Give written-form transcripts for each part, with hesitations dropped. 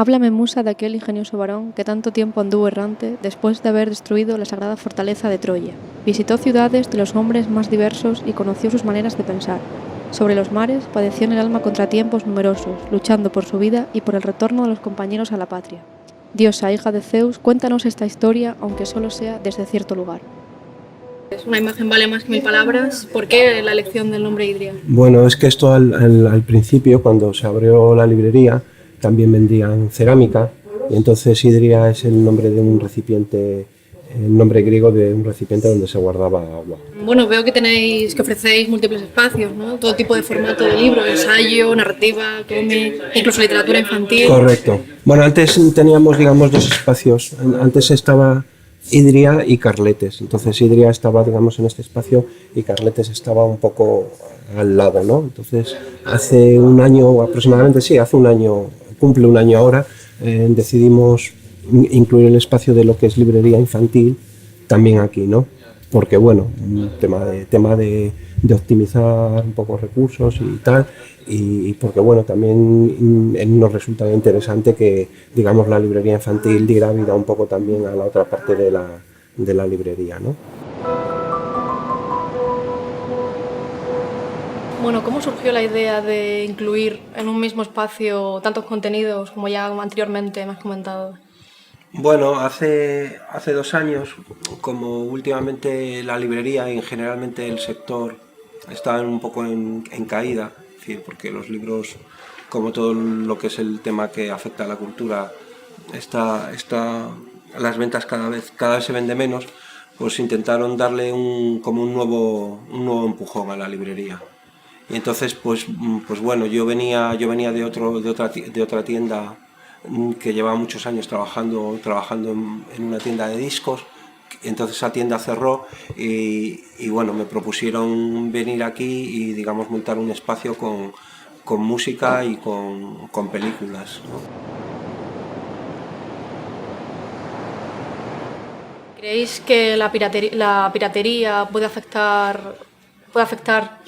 Háblame, musa, de aquel ingenioso varón que tanto tiempo anduvo errante después de haber destruido la sagrada fortaleza de Troya. Visitó ciudades de los hombres más diversos y conoció sus maneras de pensar. Sobre los mares padeció en el alma contratiempos numerosos, luchando por su vida y por el retorno de los compañeros a la patria. Diosa, hija de Zeus, cuéntanos esta historia, aunque solo sea desde cierto lugar. Una imagen vale más que mil palabras. ¿Por qué la elección del nombre Idria? Bueno, es que esto al principio, cuando se abrió la librería, también vendían cerámica, y entonces Idria es el nombre de un recipiente, el nombre griego de un recipiente donde se guardaba agua. Bueno, veo que ofrecéis múltiples espacios, ¿no? Todo tipo de formato de libro, ensayo, narrativa, cómic, incluso literatura infantil. Correcto. Bueno, antes teníamos, digamos, dos espacios. Antes estaba Idria y Carletes. Entonces Idria estaba, digamos, en este espacio y Carletes estaba un poco al lado, ¿no? Entonces hace un año aproximadamente, sí, hace un año, cumple un año ahora, decidimos incluir el espacio de lo que es librería infantil también aquí, ¿no? Porque bueno, un tema de optimizar un poco recursos y tal, y porque bueno, también nos resulta interesante que, digamos, la librería infantil diera vida un poco también a la otra parte de la librería, ¿no? Bueno, ¿cómo surgió la idea de incluir en un mismo espacio tantos contenidos como ya anteriormente me has comentado? Bueno, hace 2 años, como últimamente la librería y generalmente el sector estaban un poco en caída, es decir, porque los libros, como todo lo que es el tema que afecta a la cultura, las ventas cada vez se vende menos, pues intentaron darle como un nuevo empujón a la librería. Y entonces, pues bueno, yo venía de otra tienda que llevaba muchos años trabajando en una tienda de discos. Entonces esa tienda cerró y bueno, me propusieron venir aquí y, digamos, montar un espacio con música y con películas, ¿no? ¿Creéis que la piratería puede afectar,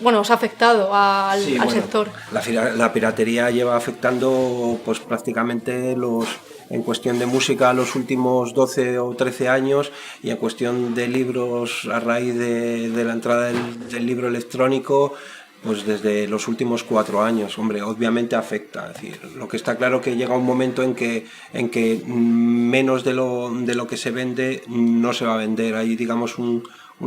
bueno, os ha afectado Sí, al bueno, sector? la piratería lleva afectando pues prácticamente en cuestión de música los últimos 12 o 13 años, y en cuestión de libros a raíz de la entrada del libro electrónico pues desde los últimos 4 años. Hombre, obviamente afecta. Es decir, lo que está claro que llega un momento en que menos de lo que se vende no se va a vender. Hay, digamos, un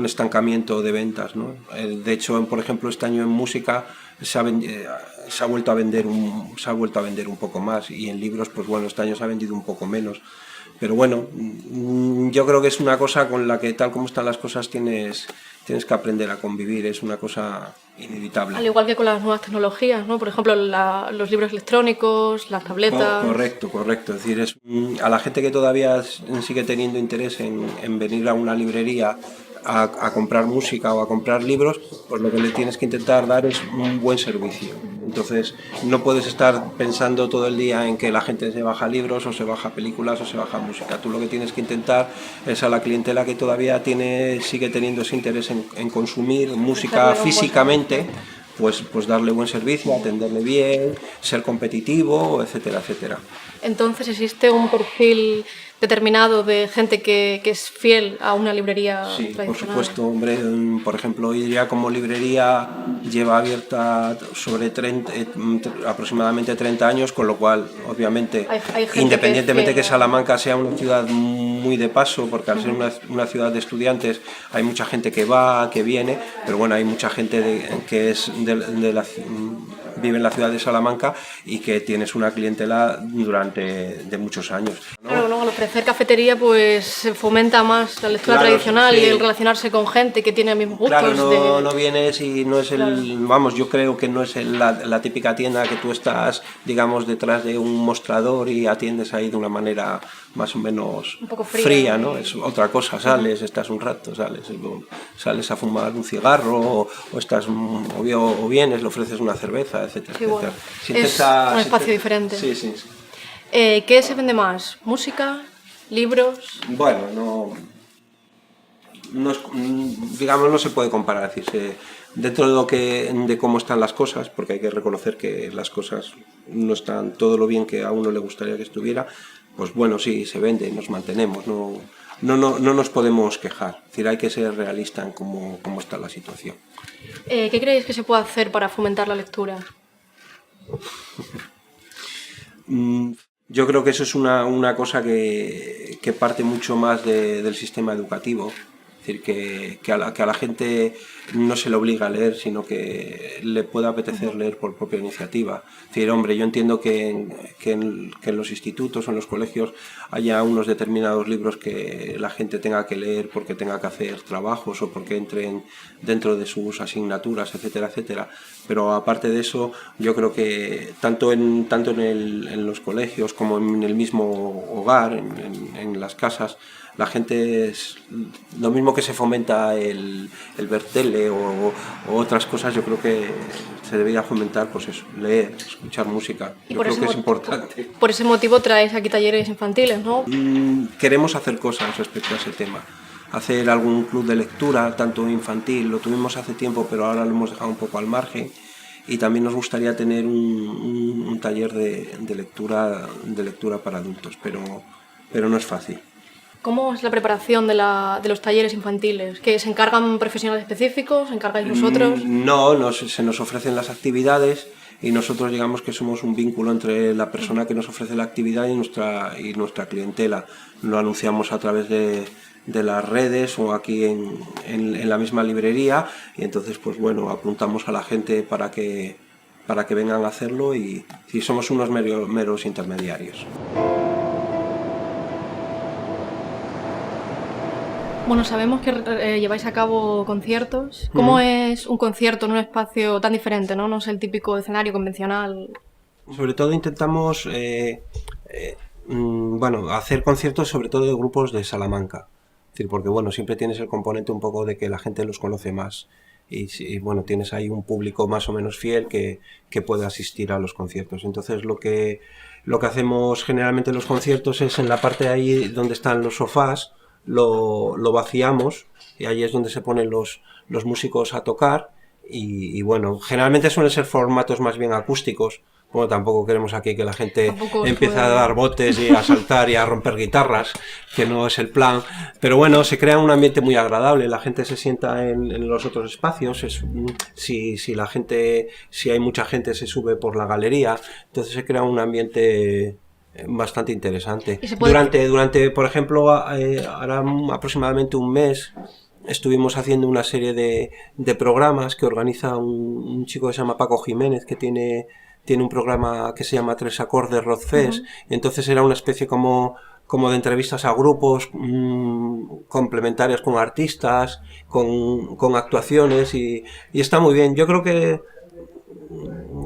estancamiento de ventas, ¿no? De hecho, por ejemplo, este año en música se ha vuelto a vender un poco más, y en libros, pues bueno, este año se ha vendido un poco menos. Pero bueno, yo creo que es una cosa con la que, tal como están las cosas, tienes que aprender a convivir. Es una cosa inevitable. Al igual que con las nuevas tecnologías, ¿no? Por ejemplo, los libros electrónicos, las tabletas. Correcto. Es decir, a la gente que todavía sigue teniendo interés en venir a una librería a comprar música o a comprar libros, pues lo que le tienes que intentar dar es un buen servicio. Entonces, no puedes estar pensando todo el día en que la gente se baja libros o se baja películas o se baja música. Tú lo que tienes que intentar es a la clientela que todavía sigue teniendo ese interés en consumir música físicamente, pues darle buen servicio, atenderle bien, ser competitivo, etcétera, etcétera. Entonces, ¿existe un perfil determinado de gente que es fiel a una librería tradicional? Por supuesto, hombre. Por ejemplo, Idria como librería lleva abierta aproximadamente 30 años, con lo cual, obviamente, hay gente independientemente que fiel Salamanca sea una ciudad muy de paso, porque al ser una ciudad de estudiantes hay mucha gente que va, que viene, pero bueno, hay mucha gente que vive en la ciudad de Salamanca y que tienes una clientela de muchos años, ¿no? Claro, luego al ofrecer cafetería pues se fomenta más la lectura tradicional, y el relacionarse con gente que tiene mismos gustos. Claro, no vienes y no es vamos, yo creo que no es la típica tienda que tú estás, digamos, detrás de un mostrador y atiendes ahí de una manera más o menos un poco fría, ¿no? Es otra cosa. Estás un rato, sales a fumar un cigarro o vienes, le ofreces una cerveza, etcétera, sí, bueno, etcétera. Es un espacio diferente. Sí. ¿Qué se vende más? ¿Música? ¿Libros? Bueno, digamos, no se puede comparar. Es decir, dentro de de cómo están las cosas, porque hay que reconocer que las cosas no están todo lo bien que a uno le gustaría que estuviera, pues bueno, sí, se vende, nos mantenemos, no nos podemos quejar. Es decir, hay que ser realista en cómo está la situación. ¿Qué creéis que se puede hacer para fomentar la lectura? Yo creo que eso es una cosa que parte mucho más del sistema educativo. Es decir, que a la gente no se le obliga a leer, sino que le pueda apetecer leer por propia iniciativa. Es decir, hombre, yo entiendo que en los institutos o en los colegios haya unos determinados libros que la gente tenga que leer porque tenga que hacer trabajos o porque entren dentro de sus asignaturas, etcétera, etcétera. Pero aparte de eso, yo creo que tanto en los colegios como en el mismo hogar, en las casas, la gente es lo mismo que se fomenta el ver tele o otras cosas. Yo creo que se debería fomentar, pues eso, leer, escuchar música. Yo creo que es importante. Por ese motivo traes aquí talleres infantiles, ¿no? Queremos hacer cosas respecto a ese tema. Hacer algún club de lectura, tanto infantil, lo tuvimos hace tiempo, pero ahora lo hemos dejado un poco al margen. Y también nos gustaría tener un taller de lectura para adultos, pero no es fácil. ¿Cómo es la preparación de los talleres infantiles? ¿Que se encargan profesionales específicos? ¿Se encargáis vosotros? No, se nos ofrecen las actividades y nosotros digamos que somos un vínculo entre la persona que nos ofrece la actividad y nuestra clientela. Lo anunciamos a través de las redes o aquí en la misma librería y entonces pues bueno, apuntamos a la gente para que vengan a hacerlo y somos unos meros intermediarios. Bueno, sabemos que lleváis a cabo conciertos. ¿Cómo es un concierto en un espacio tan diferente, no? No es el típico escenario convencional. Sobre todo intentamos hacer conciertos sobre todo de grupos de Salamanca. Es decir, porque bueno, siempre tienes el componente un poco de que la gente los conoce más. Y bueno, tienes ahí un público más o menos fiel que puede asistir a los conciertos. Entonces lo que hacemos generalmente en los conciertos es en la parte ahí donde están los sofás, lo vaciamos y ahí es donde se ponen los músicos a tocar y bueno, generalmente suelen ser formatos más bien acústicos. Bueno, tampoco queremos aquí que la gente empiece a dar botes y a saltar y a romper guitarras, que no es el plan. Pero bueno, se crea un ambiente muy agradable, la gente se sienta en los otros espacios, si hay mucha gente se sube por la galería, entonces se crea un ambiente bastante interesante. Durante, por ejemplo, ahora aproximadamente un mes, estuvimos haciendo una serie de programas que organiza un chico que se llama Paco Jiménez, que tiene un programa que se llama Tres Acordes Rock Fest. Entonces era una especie como de entrevistas a grupos complementarias con artistas, con actuaciones y está muy bien. Yo creo que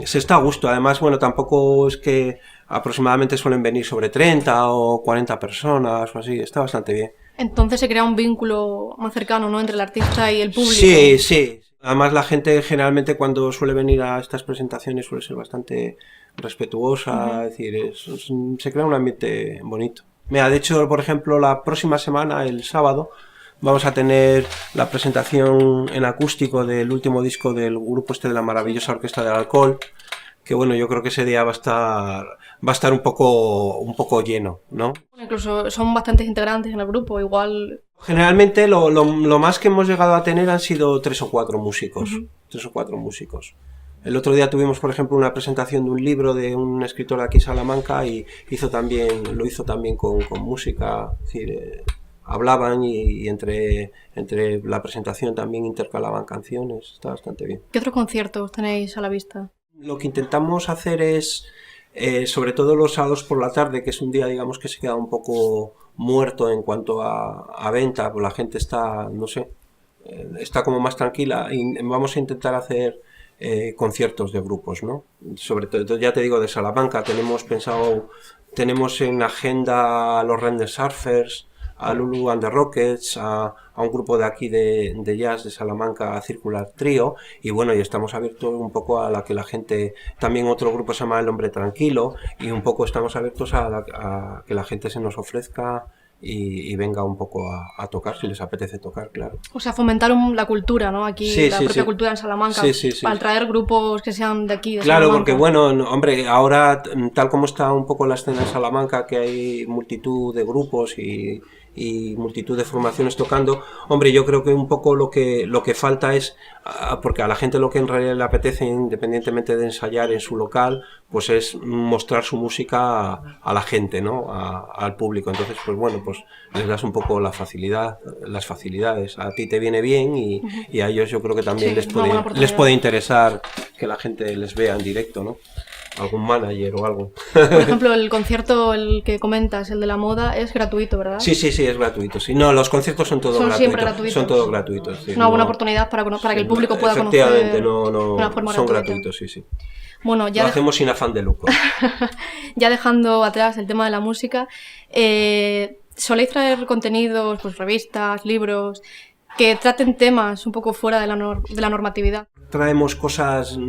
se está a gusto. Además, bueno, tampoco es que aproximadamente suelen venir sobre 30 o 40 personas o así. Está bastante bien. Entonces se crea un vínculo más cercano, ¿no?, entre el artista y el público. Sí, sí. Además la gente generalmente cuando suele venir a estas presentaciones suele ser bastante respetuosa, es decir, se crea un ambiente bonito. Mira, de hecho, por ejemplo, la próxima semana, el sábado, vamos a tener la presentación en acústico del último disco del grupo de la maravillosa Orquesta del Alcohol, que bueno, yo creo que ese día va a estar un poco lleno, ¿no? Incluso son bastantes integrantes en el grupo, igual. Generalmente lo más que hemos llegado a tener han sido 3 o 4 músicos. 3 o 4 músicos. El otro día tuvimos, por ejemplo, una presentación de un libro de un escritor de aquí, Salamanca, y lo hizo también con música. Es decir, hablaban y entre la presentación también intercalaban canciones. Está bastante bien. ¿Qué otros conciertos tenéis a la vista? Lo que intentamos hacer es, sobre todo los sábados por la tarde, que es un día, digamos, que se queda un poco muerto en cuanto a venta, pues la gente está, no sé, está como más tranquila y vamos a intentar hacer conciertos de grupos, ¿no? Sobre todo, ya te digo, de Salamanca, tenemos en agenda a los Render Surfers, a Lulu and the Rockets, a un grupo de aquí de jazz de Salamanca, Circular Trio, y bueno, y estamos abiertos un poco a la que la gente, también otro grupo se llama El Hombre Tranquilo, y un poco estamos abiertos a que la gente se nos ofrezca y venga un poco a tocar, si les apetece tocar, claro. O sea, fomentar la cultura, ¿no? Aquí, la propia cultura en Salamanca, para traer grupos que sean de aquí, de Claro, Salamanca. porque bueno, hombre, ahora tal como está un poco la escena en Salamanca, que hay multitud de grupos y multitud de formaciones tocando, hombre, yo creo que un poco lo que falta es, porque a la gente lo que en realidad le apetece, independientemente de ensayar en su local, pues es mostrar su música a la gente, ¿no? Al público. Entonces, pues bueno, pues les das un poco las facilidades. A ti te viene bien y a ellos yo creo que también les puede interesar que la gente les vea en directo, ¿no? Algún manager o algo. Por ejemplo, el concierto, el que comentas, el de la moda, es gratuito, ¿verdad? Sí, es gratuito. Sí. No, los conciertos son todos gratuitos. Siempre gratuitos. Son todos gratuitos. Sí, una buena oportunidad para que el público pueda conocer. Efectivamente, son gratuitos, sí. Bueno, ya lo hacemos sin afán de lucro. Ya dejando atrás el tema de la música, ¿soléis traer contenidos, pues revistas, libros, que traten temas un poco fuera de la normatividad? Traemos cosas,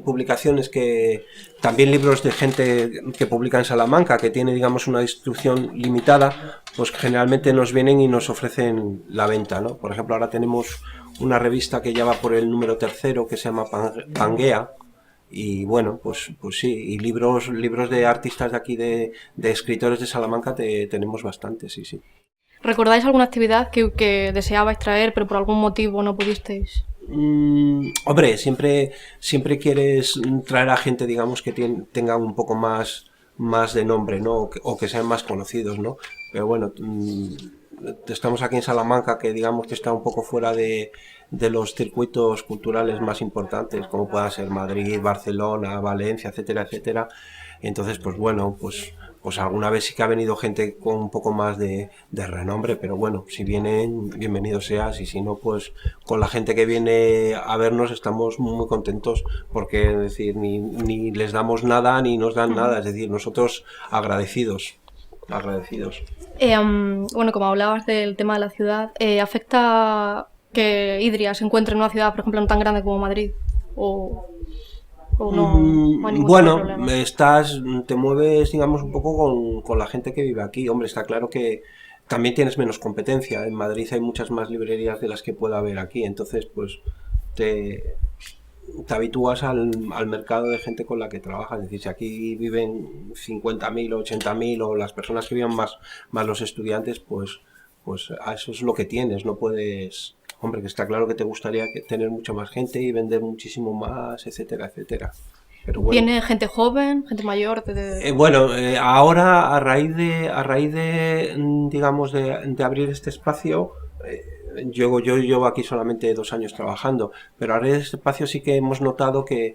publicaciones que también libros de gente que publica en Salamanca, que tiene, digamos, una distribución limitada, pues generalmente nos vienen y nos ofrecen la venta, ¿no? Por ejemplo, ahora tenemos una revista que ya va por el número 3, que se llama Pangea, y bueno, pues sí, y libros de artistas de aquí, de escritores de Salamanca, tenemos bastantes, sí. ¿Recordáis alguna actividad que deseabais traer, pero por algún motivo no pudisteis? Hombre, siempre quieres traer a gente, digamos, que tenga un poco más de nombre, ¿no? O que sean más conocidos, ¿no? Pero bueno, estamos aquí en Salamanca, que digamos que está un poco fuera de los circuitos culturales más importantes, como pueda ser Madrid, Barcelona, Valencia, etcétera, etcétera. Entonces, pues bueno, pues alguna vez sí que ha venido gente con un poco más de renombre, pero bueno, si vienen, bienvenido seas, y si no, pues con la gente que viene a vernos estamos muy contentos, porque es decir, ni les damos nada ni nos dan nada, es decir, nosotros agradecidos. Bueno, como hablabas del tema de la ciudad, ¿afecta que Idria se encuentre en una ciudad, por ejemplo, no tan grande como Madrid? ¿O no hay bueno, problema? te mueves, digamos, un poco con la gente que vive aquí. Hombre, está claro que también tienes menos competencia. En Madrid hay muchas más librerías de las que pueda haber aquí. Entonces, pues te habitúas al mercado de gente con la que trabajas. Es decir, si aquí viven 50.000 o 80.000, o las personas que viven más los estudiantes, pues a eso es lo que tienes. No puedes... Hombre, que está claro que te gustaría tener mucha más gente y vender muchísimo más, etcétera, etcétera. Pero bueno. ¿Viene gente joven, gente mayor? Bueno, ahora a raíz de digamos, de abrir este espacio, yo llevo aquí solamente 2 años trabajando, pero ahora en este espacio sí que hemos notado que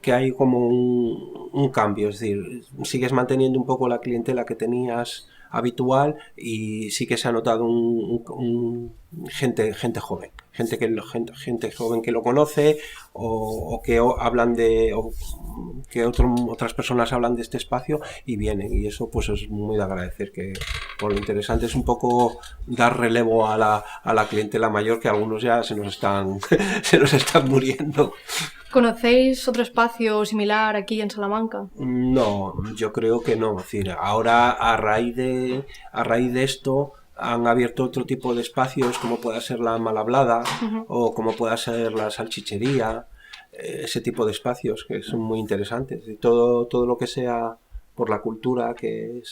hay como un cambio, es decir, sigues manteniendo un poco la clientela que tenías habitual, y sí que se ha notado gente joven, gente joven que lo conoce, o que hablan que otras personas hablan de este espacio y vienen, y eso pues es muy de agradecer, que por lo interesante es un poco dar relevo a la clientela mayor, que algunos ya se nos están muriendo. ¿Conocéis otro espacio similar aquí en Salamanca? No, yo creo que no. Es decir, ahora a raíz de esto han abierto otro tipo de espacios, como pueda ser la Malhablada, o como pueda ser la Salchichería, ese tipo de espacios que son muy interesantes. Y todo lo que sea por la cultura, que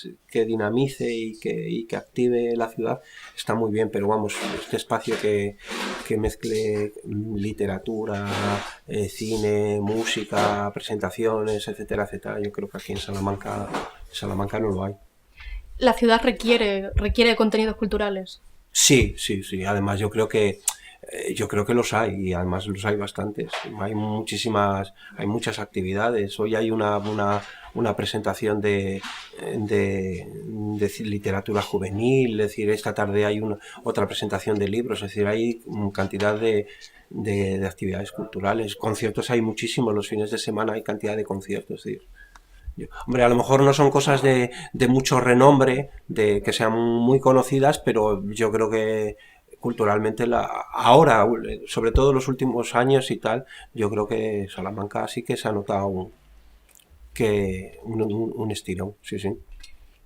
dinamice y que active la ciudad, está muy bien. Pero vamos, este espacio que mezcle literatura, cine, música, presentaciones, etcétera, etcétera, yo creo que aquí en Salamanca no lo hay. ¿La ciudad requiere contenidos culturales? Sí. Además, yo creo que los hay, y además los hay bastantes. Hay muchas actividades. Hoy hay una presentación de literatura juvenil, es decir, esta tarde hay otra presentación de libros, es decir, hay cantidad de actividades culturales. Conciertos hay muchísimos, los fines de semana hay cantidad de conciertos, es decir, hombre, a lo mejor no son cosas de mucho renombre, de que sean muy conocidas, pero yo creo que culturalmente ahora, sobre todo en los últimos años y tal, yo creo que Salamanca sí que se ha notado un estirón, sí.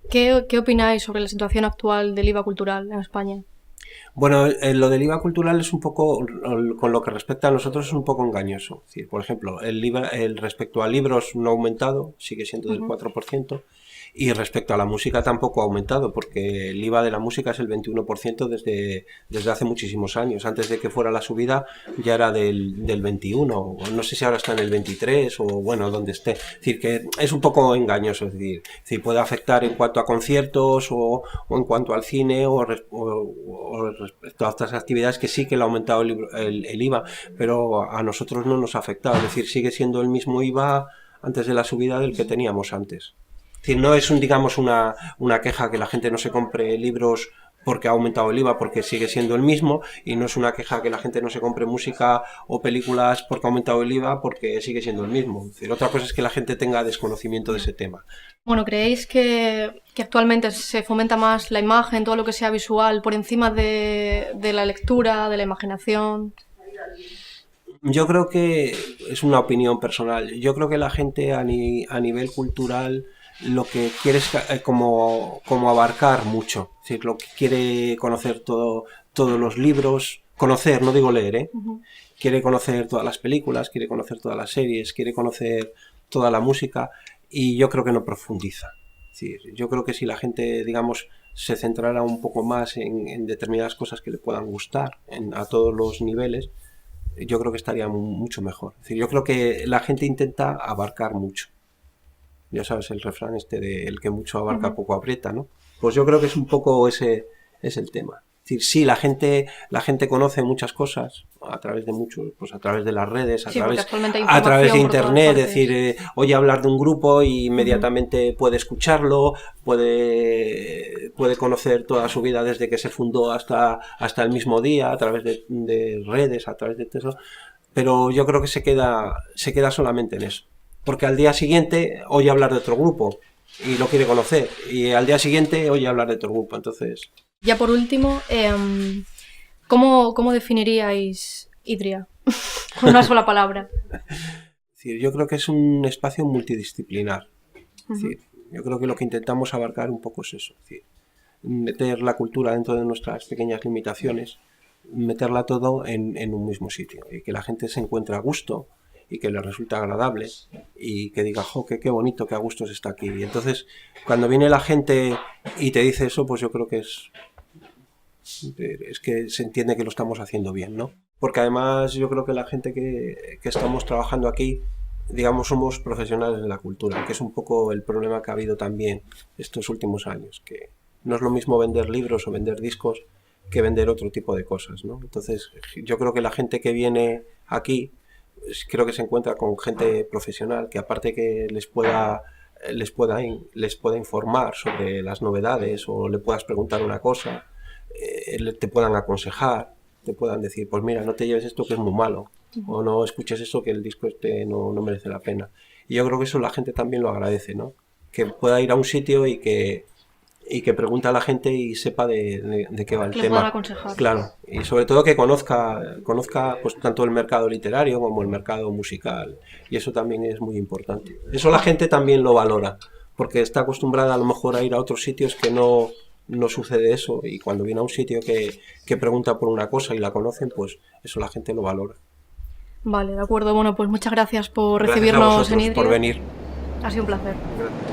¿Qué opináis sobre la situación actual del IVA cultural en España? Bueno, lo del IVA cultural es un poco, con lo que respecta a nosotros, es un poco engañoso. Es decir, por ejemplo, el IVA respecto a libros no ha aumentado, sigue siendo del 4%, y respecto a la música tampoco ha aumentado, porque el IVA de la música es el 21% desde hace muchísimos años. Antes de que fuera la subida ya era del 21, o no sé si ahora está en el 23, o bueno, donde esté. Es decir, que es un poco engañoso, es decir, puede afectar en cuanto a conciertos o en cuanto al cine o respecto a otras actividades que sí que le ha aumentado el IVA, pero a nosotros no nos ha afectado, es decir, sigue siendo el mismo IVA antes de la subida del que teníamos antes. Es decir, no es digamos una queja que la gente no se compre libros porque ha aumentado el IVA, porque sigue siendo el mismo, y no es una queja que la gente no se compre música o películas porque ha aumentado el IVA, porque sigue siendo el mismo. Es decir, otra cosa es que la gente tenga desconocimiento de ese tema. Bueno, ¿creéis que actualmente se fomenta más la imagen, todo lo que sea visual, por encima de la lectura, de la imaginación? Yo creo que es una opinión personal. Yo creo que la gente a nivel cultural lo que quiere es como abarcar mucho. Es decir, lo que quiere conocer todos los libros, conocer, no digo leer, ¿eh? Quiere conocer todas las películas, quiere conocer todas las series, quiere conocer toda la música, y yo creo que no profundiza. Es decir, yo creo que si la gente, digamos, se centrara un poco más en determinadas cosas que le puedan gustar a todos los niveles, yo creo que estaría mucho mejor. Es decir, yo creo que la gente intenta abarcar mucho. Ya sabes el refrán de el que mucho abarca poco aprieta, ¿no? Pues yo creo que es un poco ese es el tema. Es decir, sí, la gente conoce muchas cosas a través de pues a través de las redes, a través de internet, es decir, oye hablar de un grupo y inmediatamente puede escucharlo, puede conocer toda su vida desde que se fundó hasta el mismo día, a través de redes, a través de eso, pero yo creo que se queda solamente en eso. Porque al día siguiente oye hablar de otro grupo y lo quiere conocer, y al día siguiente oye hablar de otro grupo, entonces... Ya por último, ¿cómo definiríais Idria? Con una sola palabra. Yo creo que es un espacio multidisciplinar. Es decir, yo creo que lo que intentamos abarcar un poco es eso. Es decir, meter la cultura dentro de nuestras pequeñas limitaciones, meterla todo en un mismo sitio, y que la gente se encuentre a gusto, y que le resulta agradable, y que diga, jo, qué bonito, qué a gusto se está aquí. Y entonces, cuando viene la gente y te dice eso, pues yo creo que es que se entiende que lo estamos haciendo bien, ¿no? Porque además yo creo que la gente que estamos trabajando aquí, digamos, somos profesionales de la cultura, que es un poco el problema que ha habido también estos últimos años, que no es lo mismo vender libros o vender discos que vender otro tipo de cosas, ¿no? Entonces, yo creo que la gente que viene aquí, creo que se encuentra con gente profesional que, aparte que les pueda informar sobre las novedades, o le puedas preguntar una cosa, te puedan aconsejar, te puedan decir, pues mira, no te lleves esto que es muy malo, o no escuches eso que el disco no merece la pena. Y yo creo que eso la gente también lo agradece, ¿no? Que pueda ir a un sitio y que pregunte a la gente y sepa de qué va el tema. Puedan aconsejar. Claro, y sobre todo que conozca pues tanto el mercado literario como el mercado musical, y eso también es muy importante. Eso la gente también lo valora, porque está acostumbrada a lo mejor a ir a otros sitios que no sucede eso, y cuando viene a un sitio que pregunta por una cosa y la conocen, pues eso la gente lo valora. Vale, de acuerdo. Bueno, pues muchas gracias por recibirnos en Idria. Por venir. Ha sido un placer. Gracias.